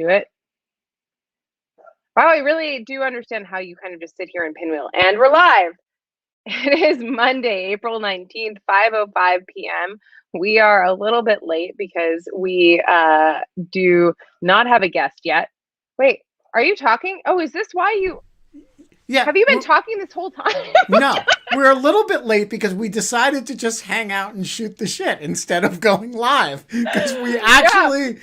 Do it. Wow, I really do understand how you kind of just sit here and pinwheel. And we're live. It is Monday, April 19th, 5:05 p.m. We are a little bit late because we do not have a guest yet. Wait, are you talking? Oh, is this why you Yeah. have you been talking this whole time? No, we're a little bit late because we decided to just hang out and shoot the shit instead of going live. Because we Yeah, actually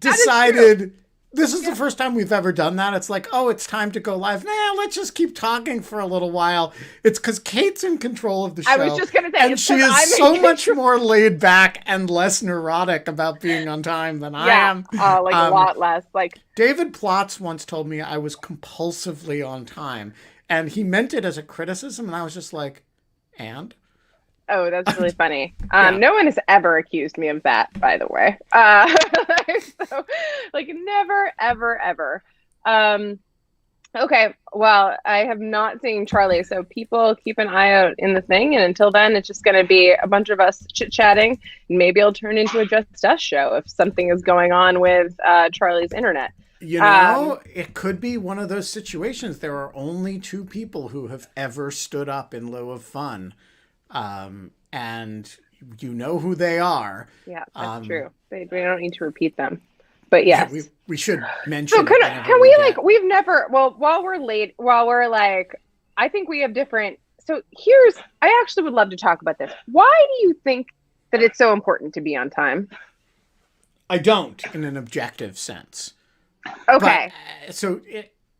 that is true. decided this is the Yeah. first time we've ever done that. It's like, oh, it's time to go live. Nah, let's just keep talking for a little while. It's because Kate's in control of the I was show. just gonna say And it's she because is I'm so in much control. more laid back and less neurotic about being on time than I Yeah, am. like a lot less. Like, David Plotz once told me I was compulsively on time, and he meant it as a criticism, and I was just like, and? oh, that's really funny. Yeah. No one has ever accused me of that, by the way. So, like, never, ever, ever. Um, okay, well, I have not seen Charlie, so people keep an eye out in the thing. And until then, it's just going to be a bunch of us chit chatting. Maybe it'll turn into a Just Us show if something is going on with Charlie's internet. You Um, know, it could be one of those situations. There are only two people who have ever stood up in lieu of fun. And you know who they are. yeah, that's Um, true. We don't need to repeat them. But yeah, yes. we should So mention it whenever can we we like get. we've never well while we're late while we're like I think we have different so here's I actually would love to talk about this. Why do you think that it's so important to be on time? I don't in an objective sense. But Okay. so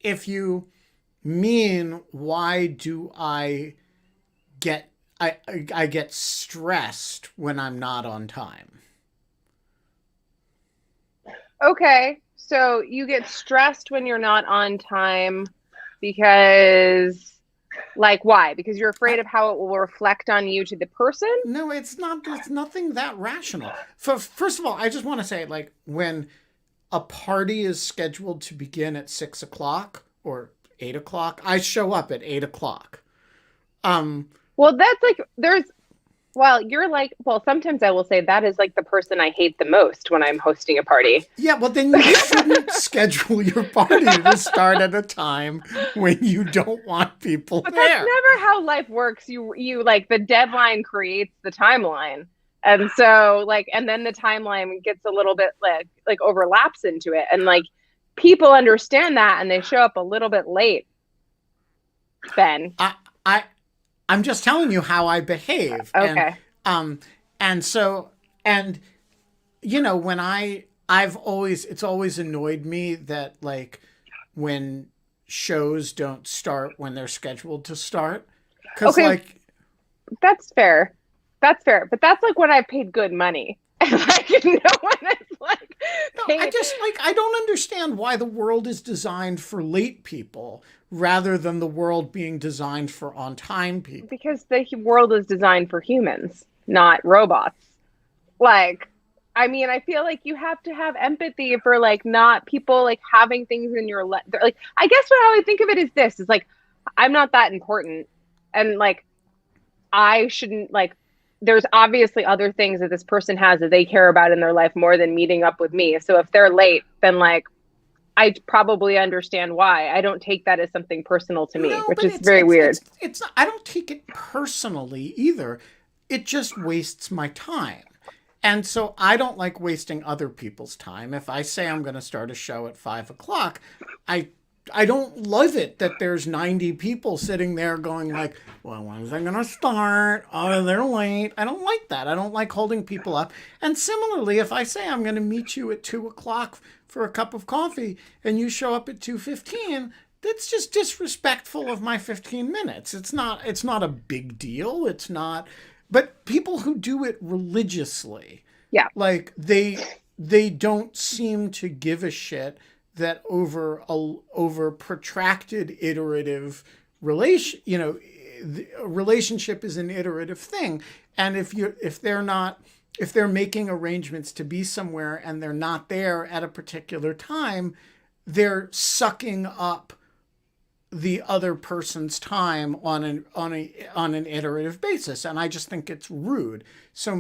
if you mean why do get I get stressed when I'm not on time. Okay. So you get stressed when you're not on time because like why? Because you're I, afraid of how it will reflect on you to the person? no, it's not. It's nothing that rational. First of all, I just want to say, like, when a party is scheduled to begin at 6 o'clock or 8 o'clock, I show up at 8 o'clock. Um, Well, that's like there's well, you're like, well, sometimes I will say that is like the person I hate the most when I'm hosting a party. yeah, well, then you shouldn't schedule your party to start at a time when you don't want people But that's there. never how life works. You like the deadline creates the timeline. And so like and then the timeline gets a little bit like overlaps into it. And like people understand that and they show up a little bit late, Ben. I, I, I'm just telling you how I behave, Okay. um, and so, and when I've always it's always annoyed me that, like, when shows don't start when they're scheduled to start, because, Okay, like, that's fair. That's fair. But that's like when I've paid good money. And like no one is like no, I paid just, like, I don't understand why the world is designed for late people rather than the world being designed for on time people. because the world is designed for humans, not robots. Like, I mean, I feel like you have to have empathy for like not people like having things in your like. I guess what how I think of it is this is like I'm not that important, and like I shouldn't like. There's obviously other things that this person has that they care about in their life more than meeting up with me. So if they're late, then like I probably understand why. I don't take that as something personal to me, No, which but is very weird. it's I don't take it personally either. It just wastes my time. And so I don't like wasting other people's time. If I say I'm going to start a show at 5 o'clock, I I don't love it that there's 90 people sitting there going like, well, when is it going to start? Oh, they're late. I don't like that. I don't like holding people up. And similarly, if I say I'm going to meet you at 2 o'clock for a cup of coffee and you show up at 2:15, that's just disrespectful of my 15 minutes. It's not a big deal. It's not, but people who do it religiously, Yeah. like, they don't seem to give a shit that over protracted iterative relation, a relationship is an iterative thing. And if they're making arrangements to be somewhere and they're not there at a particular time, they're sucking up the other person's time on an iterative basis, and I just think it's rude. So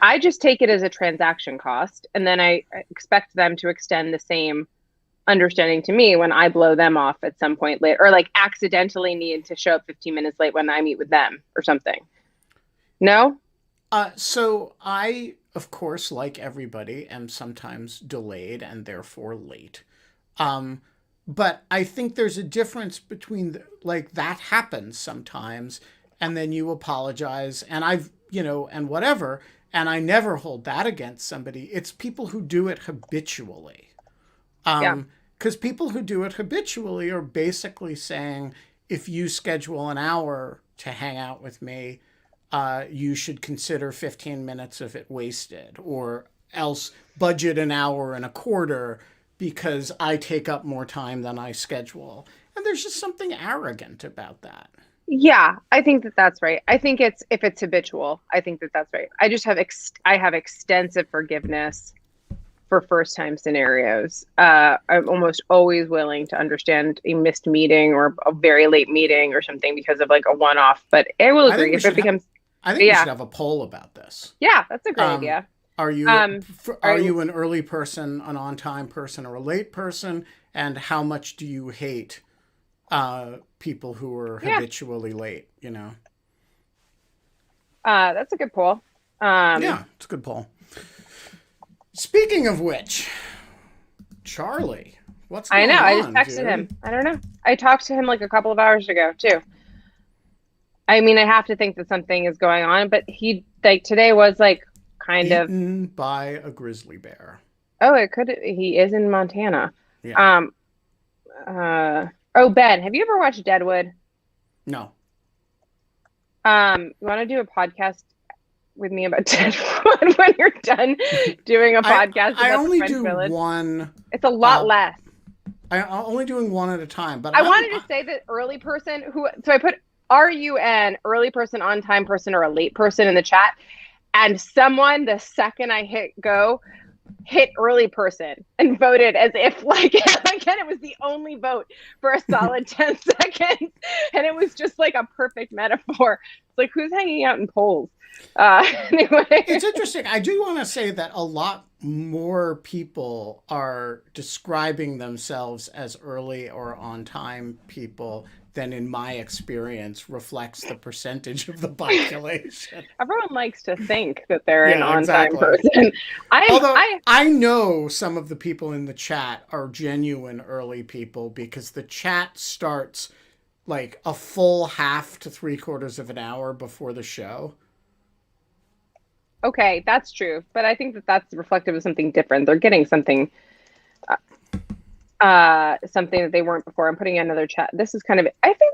I just take it as a transaction cost, and then I expect them to extend the same understanding to me when I blow them off at some point later, or like accidentally need to show up 15 minutes late when I meet with them or something. No? So I, of course, like everybody, am sometimes delayed and therefore late. Um, but I think there's a difference between like that happens sometimes, and then you apologize, and and whatever, and I never hold that against somebody. It's people who do it habitually. Yeah. Because people who do it habitually are basically saying, if you schedule an hour to hang out with me, you should consider 15 minutes of it wasted, or else budget an hour and a quarter because I take up more time than I schedule. And there's just something arrogant about that. Yeah, I think that that's right. I think it's if it's habitual, I think that that's right. I just have I have extensive forgiveness for first time scenarios. I'm almost always willing to understand a missed meeting or a very late meeting or something because of like a one off. But I will agree if it becomes. I think we should have a poll about this. Yeah, that's a great idea. Are you an early person, an on time person, or a late person? And how much do you hate people who are habitually late? That's a good poll. Yeah, it's a good poll. Speaking of which, Charlie, what's going on? I know. I just texted him. I don't know. I talked to him like a couple of hours ago too. I mean, I have to think that something is going on, but he like today was like kind eaten by a grizzly bear. Oh, it could. He is in Montana. Yeah. Oh, Ben, have you ever watched Deadwood? No. You want to do a podcast with me about Deadwood when you're done doing a podcast about I only the French do Village? one. It's a lot less. I'm only doing one at a time, but I wanted to say that early person so I put RUN, early person, on time person, or a late person in the chat. And someone, the second I hit go, hit early person and voted as if like, again, it was the only vote for a solid 10 seconds. And it was just like a perfect metaphor. It's like, who's hanging out in polls? Anyway. It's interesting. I do want to say that a lot more people are describing themselves as early or on time people than in my experience reflects the percentage of the population. Everyone likes to think that they're an on-time person. Although I know some of the people in the chat are genuine early people because the chat starts like a full half to 3/4 of an hour before the show. Okay, that's true. But I think that that's reflective of something different. They're getting something something that they weren't before. I'm putting in another chat. I think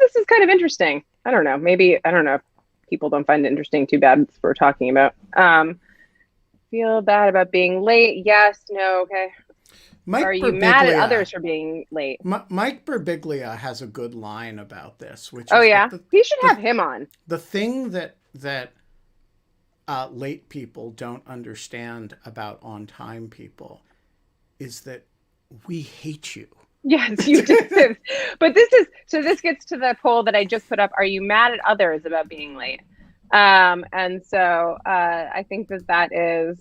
this is kind of interesting. I don't know. Maybe, I don't know if people don't find it interesting too bad what we're talking about. Feel bad about being late? Yes, no, okay. Are you mad at others for being late? Mike Birbiglia has a good line about this, which he should have him on. The thing that late people don't understand about on-time people is that we hate you. Yes, you do. But this gets to the poll that I just put up. Are you mad at others about being late? And so I think that is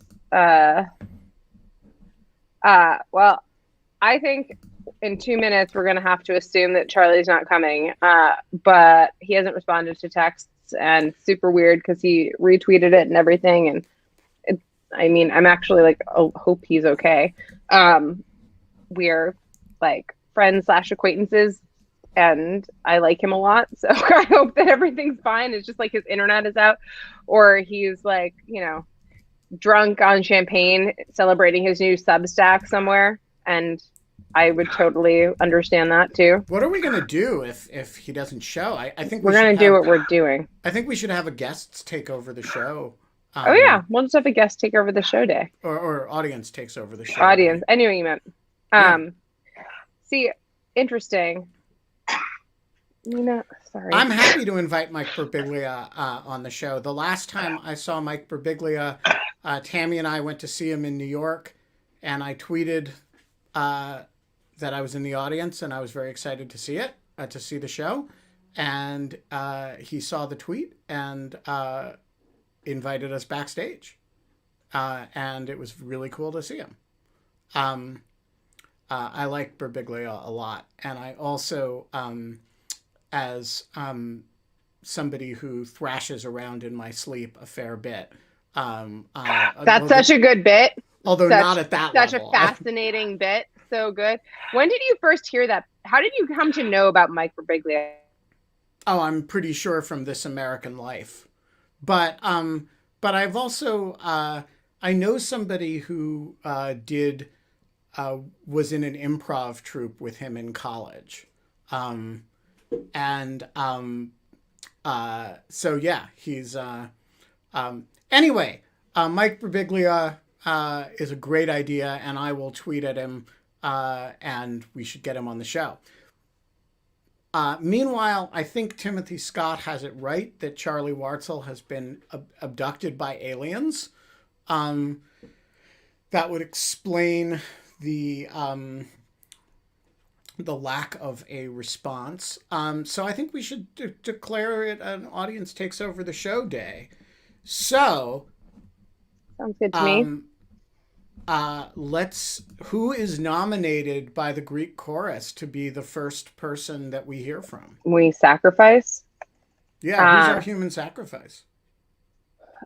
well, I think in 2 minutes we're going to have to assume that Charlie's not coming, but he hasn't responded to texts, and super weird because he retweeted it and everything, and I'm actually like, hope he's okay. We're like friends / acquaintances, and I like him a lot, so I hope that everything's fine. It's just like his internet is out, or he's like, drunk on champagne celebrating his new Substack somewhere, and I would totally understand that too. What are we gonna do if he doesn't show? I think we're gonna do what we're doing. I think we should have a guest take over the show. We'll just have a guest take over the show day, or audience takes over the show. Audience, I knew what you meant. See, interesting. Sorry. I'm happy to invite Mike Birbiglia on the show. The last time I saw Mike Birbiglia, Tammy and I went to see him in New York, and I tweeted that I was in the audience and I was very excited to see it, to see the show. And he saw the tweet and invited us backstage. And it was really cool to see him. I like Birbiglia a lot, and I also, as somebody who thrashes around in my sleep a fair bit. That's such a good bit. Although Such not at that such level. a fascinating bit. So good. When did you first hear that? How did you come to know about Mike Birbiglia? Oh, I'm pretty sure from This American Life. But I've also I know somebody who was in an improv troupe with him in college. And so yeah, he's anyway, Mike Birbiglia is a great idea, and I will tweet at him, and we should get him on the show. Meanwhile, I think Timothy Scott has it right that Charlie Warzel has been abducted by aliens. That would explain the lack of a response. So I think we should declare it an audience takes over the show day. So, sounds good to me. Who is nominated by the Greek chorus to be the first person that we hear from? We sacrifice. Yeah, who's our human sacrifice?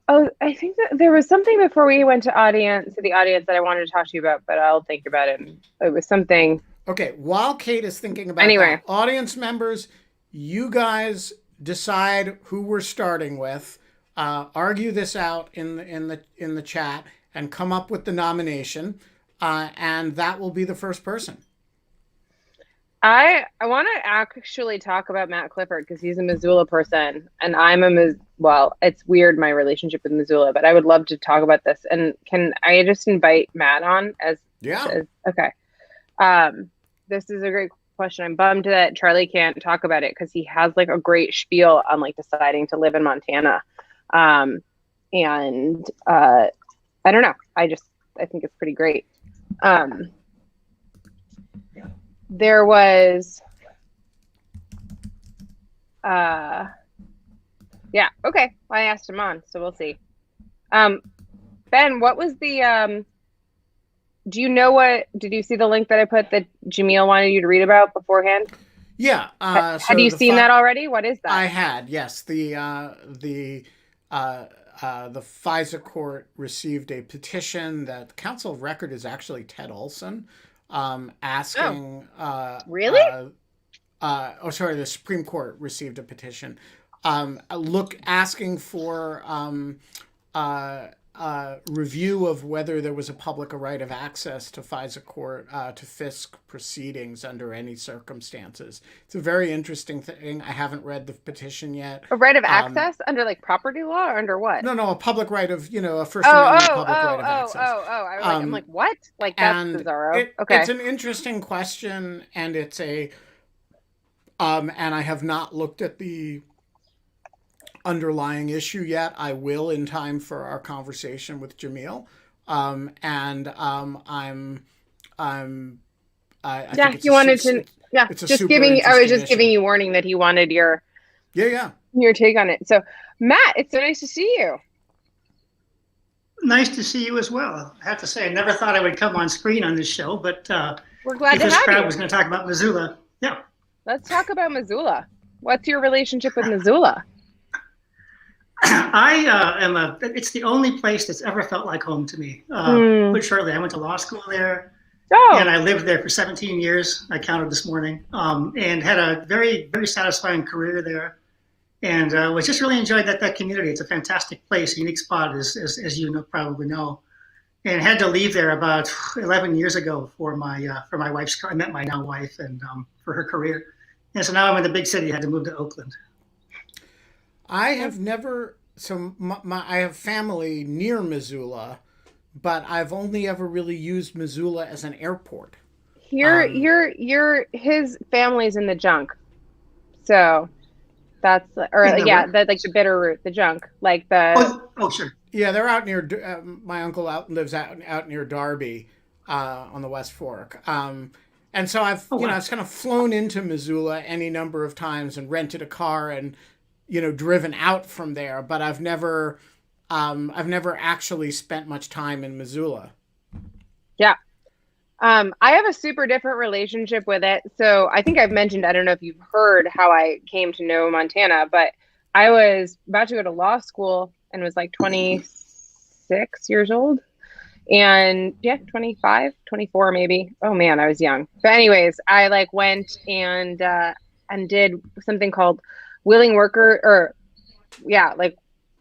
Oh, I think that there was something before we went to the audience that I wanted to talk to you about, but I'll think about it. It was something. Okay, while Kate is thinking about that, audience members, you guys decide who we're starting with. Argue this out in the chat and come up with the nomination, and that will be the first person. I want to actually talk about Matt Clifford because he's a Missoula person, and I'm well, it's weird my relationship with Missoula, but I would love to talk about this. And can I just invite Matt on as? Yeah. Okay. This is a great question. I'm bummed that Charlie can't talk about it because he has like a great spiel on like deciding to live in Montana. And I don't know. I think it's pretty great. There was, yeah, okay. I asked him on, so we'll see. Ben, what was the, do you know did you see the link that I put that Jamil wanted you to read about beforehand? Yeah. Had you seen that already? What is that? I had, yes. The FISA court received a petition that the Council of Record is actually Ted Olson, asking. Really? The Supreme Court received a petition, asking for review of whether there was a public right of access to FISA court to FISC proceedings under any circumstances. It's a very interesting thing. I haven't read the petition yet. A right of access under like property law or under what? No, a public right of, a First Amendment public right of access. I'm like, what? Like, that's bizarro. Okay. It's an interesting question, and it's and I have not looked at the underlying issue yet. I will in time for our conversation with Jamil. I think it's you wanted to. Yeah, I was just giving you warning that he wanted your take on it. So, Matt, it's so nice to see you. Nice to see you as well. I have to say, I never thought I would come on screen on this show, but we're glad to have you. This crowd was going to talk about Missoula. Yeah. Let's talk about Missoula. What's your relationship with Missoula? It's the only place that's ever felt like home to me. But shortly, I went to law school there, and I lived there for 17 years. I counted this morning, and had a very, very satisfying career there, and was just really enjoyed that community. It's a fantastic place, a unique spot, as you probably know. And had to leave there about 11 years ago for my wife's. I met my now wife, and for her career, and so now I'm in the big city. I had to move to Oakland. I have never. So I have family near Missoula, but I've only ever really used Missoula as an airport. His family's in the junk, so that's the Bitterroot, the junk, like the. Oh, sure. Yeah, they're out near. My uncle lives out near Darby, on the West Fork. And so I've I've kind of flown into Missoula any number of times and rented a car and driven out from there, but I've never actually spent much time in Missoula. Yeah. I have a super different relationship with it. So I think I've mentioned, I don't know if you've heard how I came to know Montana, but I was about to go to law school and was like 26 years old. And yeah, 25, 24 maybe. Oh man, I was young. But anyways, I like went and did something called willing worker like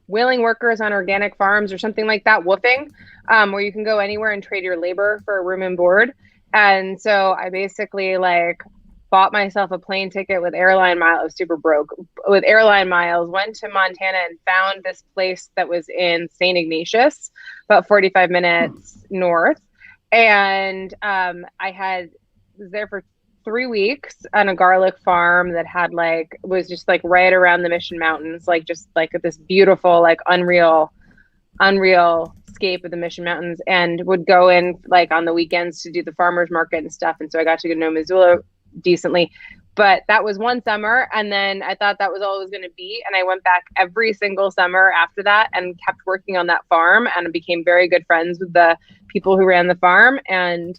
willing workers on organic farms or something like that, woofing, where you can go anywhere and trade your labor for room and board. And so I basically like bought myself a plane ticket with airline miles. I was super broke with airline miles, went to Montana and found this place that was in St. Ignatius, about 45 minutes north. And was there for 3 weeks on a garlic farm that had like, was just like right around the Mission Mountains, like just like this beautiful, like unreal scape of the Mission Mountains, and would go in like on the weekends to do the farmers market and stuff. And so I got to know Missoula decently, but that was one summer. And then I thought that was all it was going to be. And I went back every single summer after that and kept working on that farm and became very good friends with the people who ran the farm. And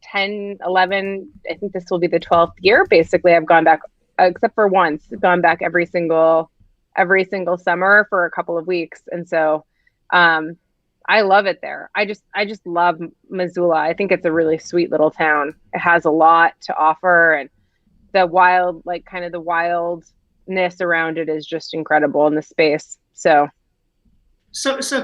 10, 11, I think this will be the 12th year. Basically, I've gone back, except for once, gone back every single summer for a couple of weeks. And so I love it there. I just love Missoula. I think it's a really sweet little town. It has a lot to offer, and the wild, like kind of the wildness around it is just incredible in the space. So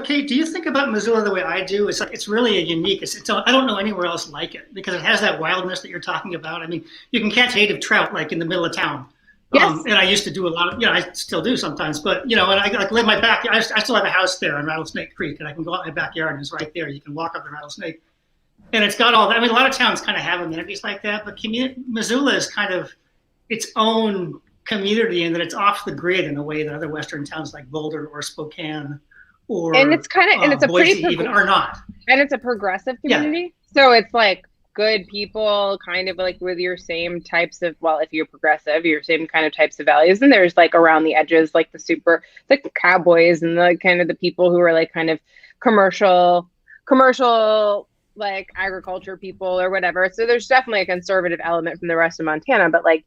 Kate, do you think about Missoula the way I do? It's like, it's really a unique, I don't know anywhere else like it, because it has that wildness that you're talking about. I mean, you can catch native trout like in the middle of town. Yes. And I used to do a lot of, I still do sometimes, but and I like live my back. I still have a house there on Rattlesnake Creek, and I can go out my backyard and it's right there. You can walk up the Rattlesnake, and it's got all that. I mean, a lot of towns kind of have amenities like that, but Missoula is kind of its own community in that it's off the grid in a way that other Western towns like Boulder or Spokane and it's kind of, and it's a Boise even are not. And it's a progressive community. Yeah. So it's like good people kind of like with your same types of, well, if you're progressive, your same kind of types of values. And there's like around the edges, like the cowboys and the kind of the people who are like kind of commercial, like agriculture people or whatever. So there's definitely a conservative element from the rest of Montana, but like,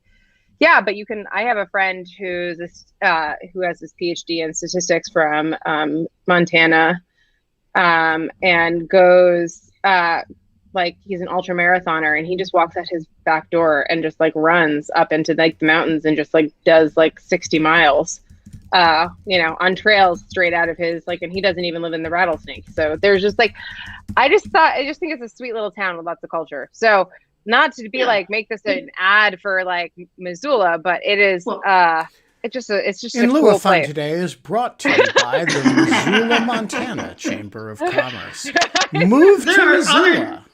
yeah, but I have a friend who has this PhD in statistics from Montana, and goes, like he's an ultra marathoner, and he just walks out his back door and just like runs up into like the mountains and just like does like 60 miles, on trails straight out of his, like, and he doesn't even live in the Rattlesnake. So there's just like, I just think it's a sweet little town with lots of culture. So not to be like, make this an ad for like Missoula, but it is, it's just In a Lieu cool of Fun place. Today is brought to you by the Missoula, Montana Chamber of Commerce. Move to Missoula.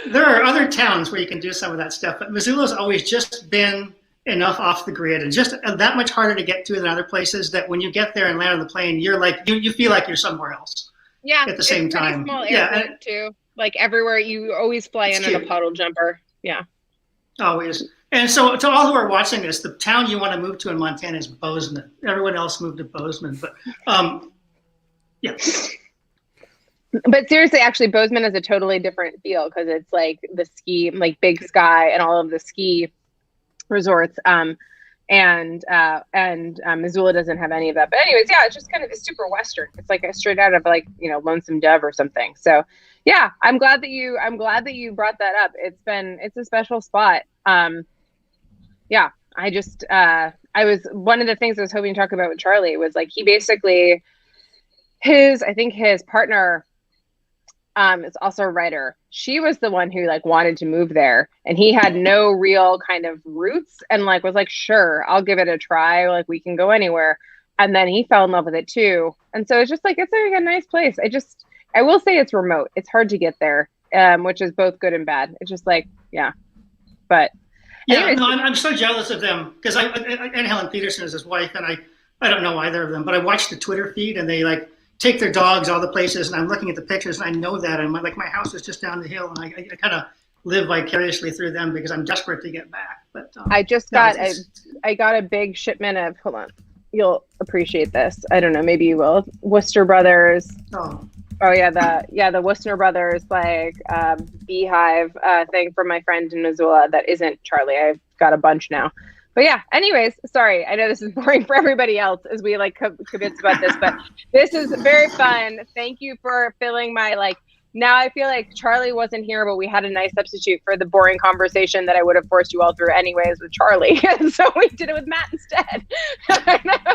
There are other towns where you can do some of that stuff, but Missoula's always just been enough off the grid and just that much harder to get to than other places that when you get there and land on the plane, you're like, you feel like you're somewhere else. Yeah. At the same time. Small airport too. Like everywhere, you always fly in a puddle jumper. Yeah. Always. And so to all who are watching this, the town you want to move to in Montana is Bozeman. Everyone else moved to Bozeman, but yeah. But seriously, actually, Bozeman is a totally different feel because it's like the ski, like Big Sky and all of the ski resorts. And Missoula doesn't have any of that. But anyways, yeah, it's just kind of it's super Western. It's like a straight out of like, Lonesome Dove or something. So yeah, I'm glad that you brought that up. It's a special spot. Yeah, I was, one of the things I was hoping to talk about with Charlie was like, he basically, his partner, is also a writer. She was the one who like wanted to move there, and he had no real kind of roots and like was like, sure, I'll give it a try. Like we can go anywhere. And then he fell in love with it too. And so it's just like, it's like a nice place. I will say it's remote. It's hard to get there, which is both good and bad. It's just like, yeah, but yeah, no, I'm so jealous of them because and Helen Peterson is his wife, and I don't know either of them, but I watch the Twitter feed and they like take their dogs all the places, and I'm looking at the pictures and I know that, and like my house is just down the hill, and I kind of live vicariously through them because I'm desperate to get back. But I got a big shipment of, hold on, you'll appreciate this. I don't know, maybe you will. Worcester Brothers Oh yeah, the Wustner Brothers like beehive thing from my friend in Missoula that isn't Charlie. I've got a bunch now. But yeah, anyways, sorry. I know this is boring for everybody else as we like kibitz about this, but this is very fun. Thank you for filling my like. Now I feel like Charlie wasn't here, but we had a nice substitute for the boring conversation that I would have forced you all through anyways with Charlie. And so we did it with Matt instead.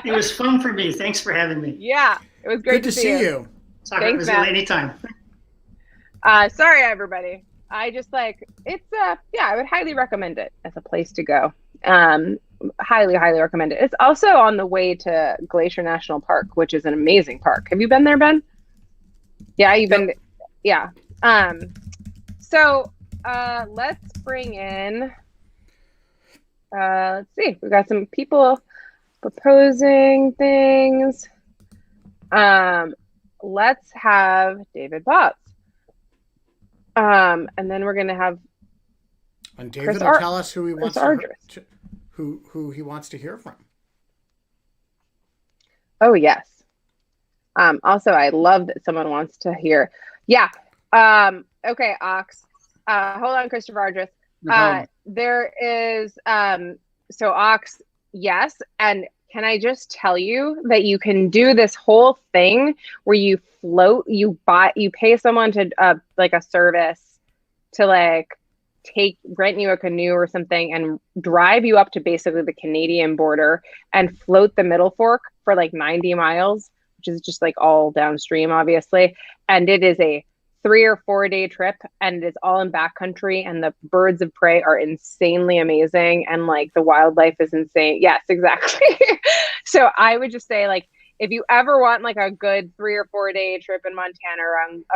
It was fun for me. Thanks for having me. Yeah, it was great to see you. Thanks, Matt. Anytime. Sorry, everybody. I just like it's yeah, I would highly recommend it as a place to go. Highly recommend it. It's also on the way to Glacier National Park, which is an amazing park. Have you been there, Ben? Yeah, you've been. Yeah. So let's bring in. Let's see. We've got some people proposing things. Let's have David Potts. And then we're gonna have. And David will tell us who he wants who he wants to hear from. Oh yes. Also, I love that someone wants to hear. Yeah. Okay, Ox. Hold on, Christopher Ardress. There is so Ox, yes, and can I just tell you that you can do this whole thing where you float, you pay someone to like a service to like rent you a canoe or something and drive you up to basically the Canadian border and float the Middle Fork for like 90 miles, which is just like all downstream, obviously. And it is a 3 or 4 day trip and it's all in backcountry and the birds of prey are insanely amazing and like the wildlife is insane. Yes, exactly. So I would just say like, if you ever want like a good 3 or 4 day trip in Montana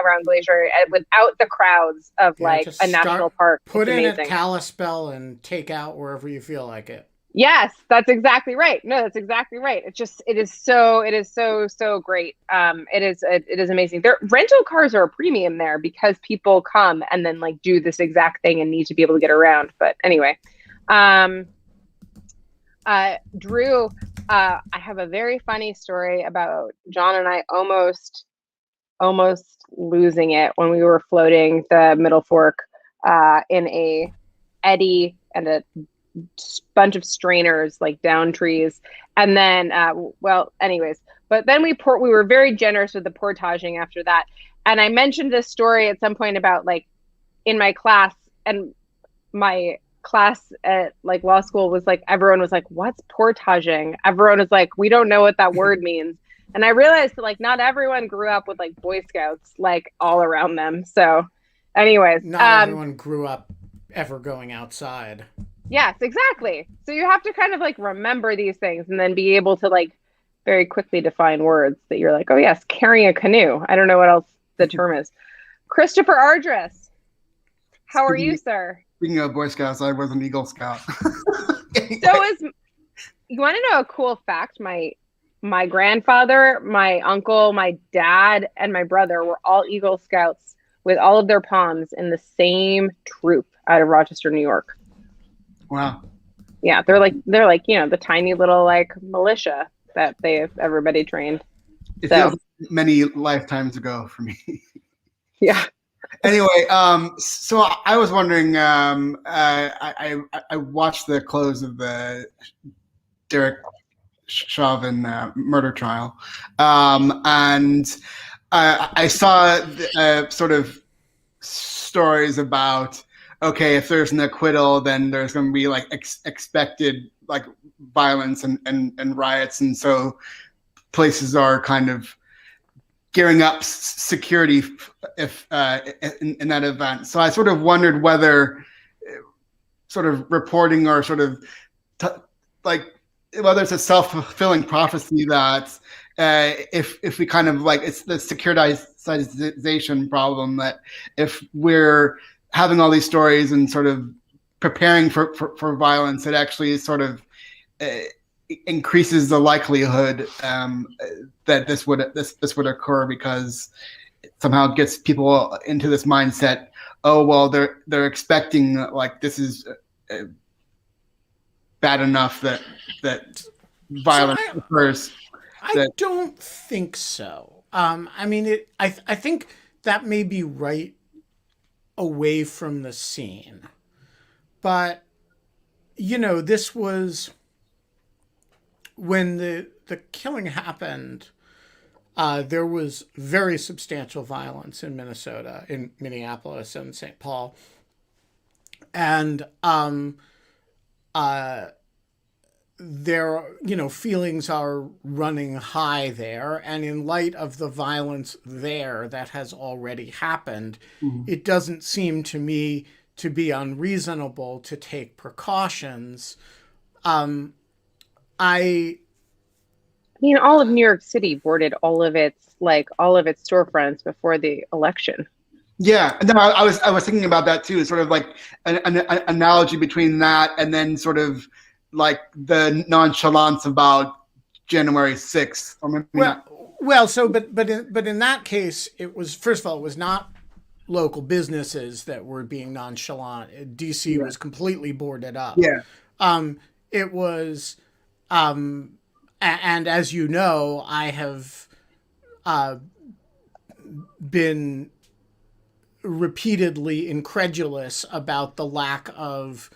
around Glacier without the crowds of like a national park, put in at Kalispell and take out wherever you feel like it. Yes, that's exactly right. No, that's exactly right. It is so great. It is amazing. Rental cars are a premium there because people come and then like do this exact thing and need to be able to get around. But anyway, Drew, I have a very funny story about John and I almost losing it when we were floating the Middle Fork in a eddy and a bunch of strainers like down trees. And then well, anyways, but then we were very generous with the portaging after that. And I mentioned this story at some point about like in my class, and my class at like law school was like, everyone was like, what's portaging? Everyone was like, we don't know what that word means. And I realized that like not everyone grew up with like Boy Scouts like all around them. So anyways, not everyone grew up ever going outside. Yes, exactly. So you have to kind of like remember these things and then be able to like very quickly define words that you're like, oh yes, carrying a canoe. I don't know what else the term is. Christopher Ardress, how are you, sir? Speaking of Boy Scouts, I was an Eagle Scout. You want to know a cool fact? My grandfather, my uncle, my dad, and my brother were all Eagle Scouts with all of their poms in the same troop out of Rochester, New York. Wow. Yeah, they're like the tiny little like militia that everybody trained. It feels many lifetimes ago for me. Yeah. Anyway, so I was wondering. I watched the close of the Derek Chauvin murder trial, and I saw sort of stories about, okay, if there's an acquittal, then there's going to be like expected like violence and riots, and so places are kind of gearing up security if in that event. So I sort of wondered whether sort of reporting or sort of like whether it's a self-fulfilling prophecy that if we kind of like, it's the securitization problem, that if we're having all these stories and sort of preparing for violence, it actually sort of increases the likelihood that this would occur, because it somehow gets people into this mindset. Oh well, they're expecting like this is bad enough that violence occurs. I don't think so. I mean, I think that may be right away from the scene, but this was when the killing happened. There was very substantial violence in Minnesota, in Minneapolis and St. Paul, and their feelings are running high there, and in light of the violence there that has already happened, it doesn't seem to me to be unreasonable to take precautions. I mean, all of New York City boarded all of its storefronts before the election. Yeah, no, I was thinking about that too. Sort of like an analogy between that and then sort of like the nonchalance about January 6th. Or maybe not. But in that case, it was, first of all, it was not local businesses that were being nonchalant. DC was completely boarded up. Yeah. It was, and as you know, I have been repeatedly incredulous about the lack of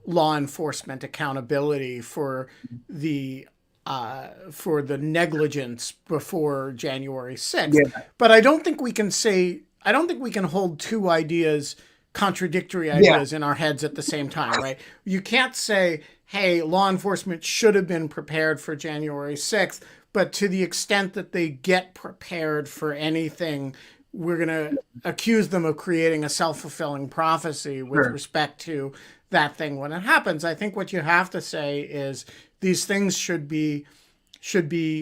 law enforcement accountability for the negligence before January 6th. Yeah. But I don't think we can hold two ideas, contradictory ideas, in our heads at the same time, right? You can't say, hey, law enforcement should have been prepared for January 6th, but to the extent that they get prepared for anything, we're going to accuse them of creating a self-fulfilling prophecy with respect to that thing when it happens. I think what you have to say is these things should be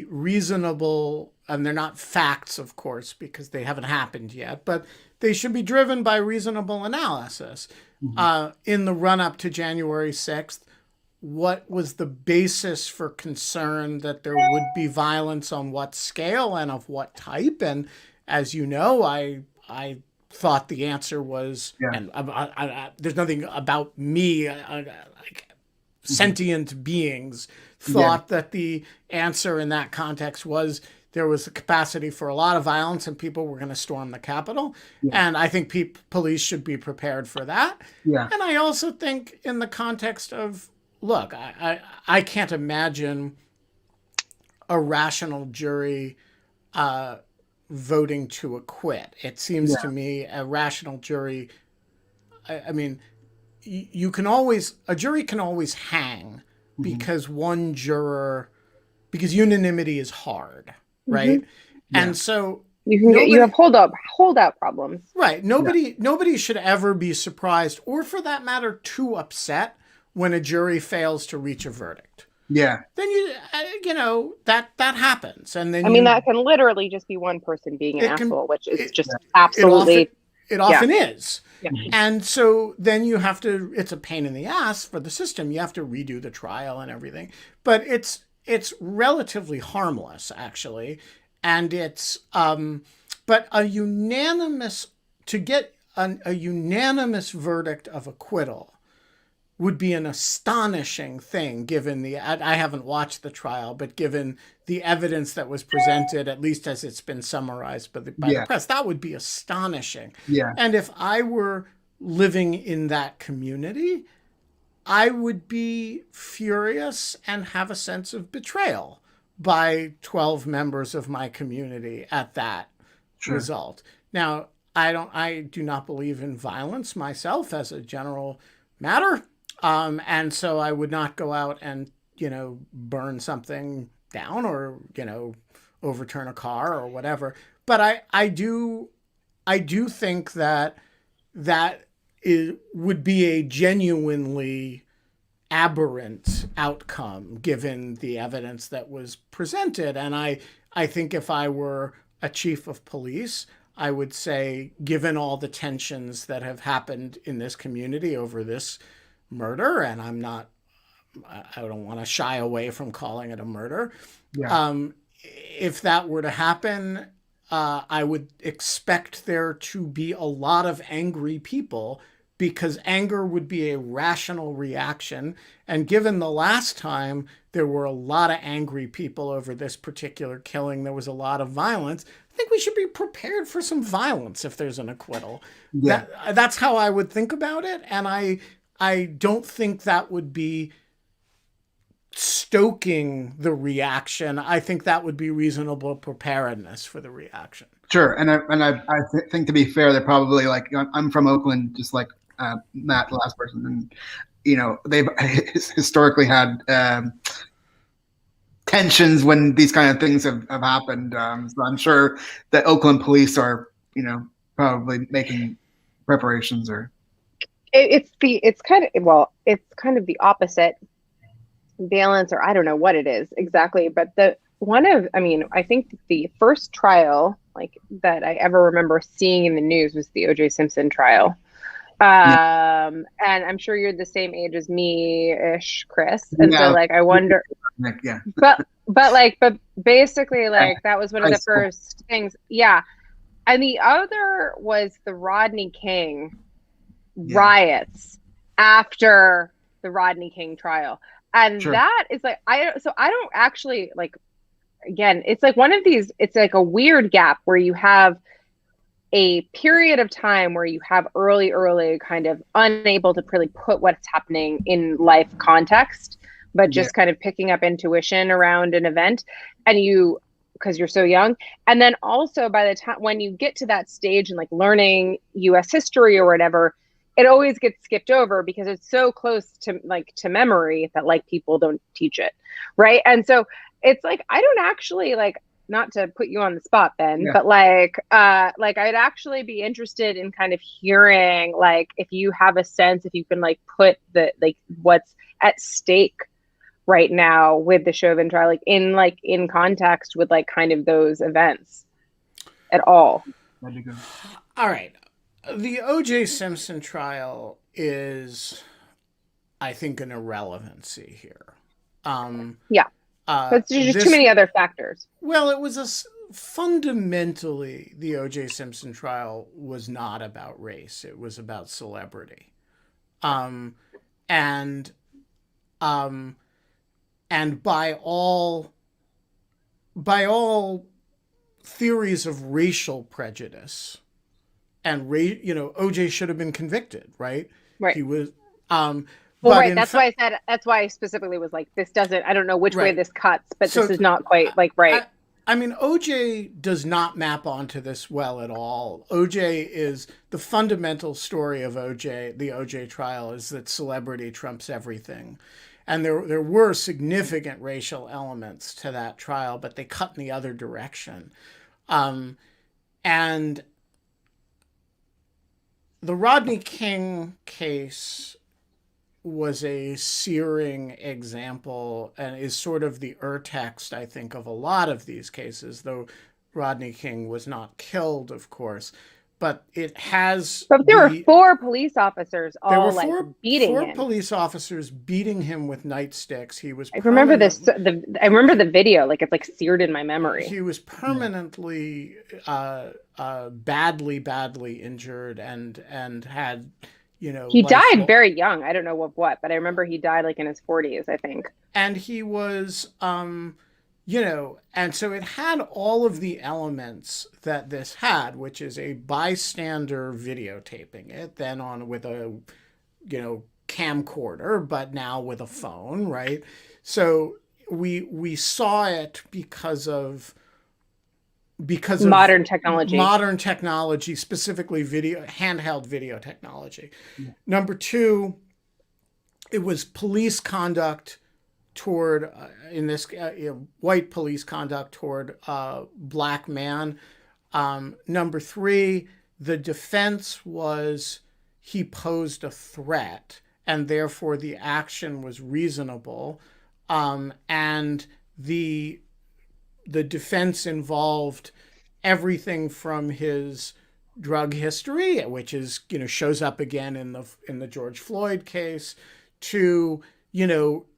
reasonable, and they're not facts, of course, because they haven't happened yet, but they should be driven by reasonable analysis. In the run-up to January 6th, what was the basis for concern that there would be violence, on what scale and of what type? And as you know, I thought the answer was, and there's nothing about me, like sentient beings thought that the answer in that context was there was a capacity for a lot of violence and people were going to storm the Capitol. And I think police should be prepared for that. And I also think in the context of, look, I can't imagine a rational jury voting to acquit. It seems to me a rational jury, I mean, a jury can always hang because one juror, because unanimity is hard, right? And so you have holdout problems. Right. Nobody should ever be surprised, or for that matter, too upset when a jury fails to reach a verdict. Yeah. Then that happens, and then that can literally just be one person being an asshole, which is just absolutely. It often is. Yeah. And so then you have to. It's a pain in the ass for the system. You have to redo the trial and everything, but it's relatively harmless, actually, and it's but a unanimous verdict of acquittal would be an astonishing thing, given I haven't watched the trial, but given the evidence that was presented, at least as it's been summarized by the press, that would be astonishing. Yeah. And if I were living in that community, I would be furious and have a sense of betrayal by 12 members of my community at that result. Now, I do not believe in violence myself as a general matter. And so I would not go out and, burn something down or, overturn a car or whatever. But I do think that would be a genuinely aberrant outcome given the evidence that was presented. And I think if I were a chief of police, I would say, given all the tensions that have happened in this community over this murder, and I don't want to shy away from calling it a murder. Yeah. If that were to happen, I would expect there to be a lot of angry people because anger would be a rational reaction. And given the last time there were a lot of angry people over this particular killing, there was a lot of violence, I think we should be prepared for some violence if there's an acquittal. Yeah. That's how I would think about it. And I don't think that would be stoking the reaction. I think that would be reasonable preparedness for the reaction. Sure, and I think, to be fair, they're probably like, I'm from Oakland, just like Matt, the last person, and they've historically had tensions when these kind of things have happened. So I'm sure that Oakland police are probably making preparations. Or it's kind of the opposite valence, or I don't know what it is exactly, but I think the first trial like that I ever remember seeing in the news was the O.J. Simpson trial. And I'm sure you're the same age as me-ish, Chris. And so like I wonder, yeah. but basically like that was one of the first things. Yeah. And the other was the Rodney King riots after the Rodney King trial. And that is like, I don't actually like, again, it's like one of these, it's like a weird gap where you have a period of time where you have early kind of unable to really put what's happening in life context, but just kind of picking up intuition around an event, and because you're so young. And then also by the time when you get to that stage and like learning US history or whatever, it always gets skipped over because it's so close to memory that like people don't teach it. Right. And so it's like, I don't actually like, not to put you on the spot, Ben, but like I'd actually be interested in kind of hearing, like, if you have a sense, if you can like put what's at stake right now with the Chauvin trial, like in context with like kind of those events at all. All right. The O.J. Simpson trial is, I think, an irrelevancy here. But there's just too many other factors. Well, it was fundamentally, the O.J. Simpson trial was not about race. It was about celebrity. And by all theories of racial prejudice, and O.J. should have been convicted, right? Right. He was. That's why I specifically was like, this doesn't, I don't know which way this cuts, but this is not quite like right. I mean, O.J. does not map onto this well at all. O.J. is the fundamental story of O.J., the O.J. trial, is that celebrity trumps everything. And there were significant racial elements to that trial, but they cut in the other direction. And the Rodney King case was a searing example and is sort of the urtext, I think, of a lot of these cases, though Rodney King was not killed, of course. But it has... But there were 4 police officers beating him. 4 police officers beating him with nightsticks. He was... I remember this. I remember the video. Like, it's like seared in my memory. He was permanently badly injured and had... he died very young. I don't know what, but I remember he died like in his 40s, I think. And he was, and so it had all of the elements that this had, which is a bystander videotaping it, then on with a, camcorder, but now with a phone, right? So we saw it because of modern technology, specifically handheld video technology. Number 2, it was police conduct toward white police conduct toward black man. Number 3, the defense was he posed a threat and therefore the action was reasonable, and the defense involved everything from his drug history, which is, shows up again in the George Floyd case, to,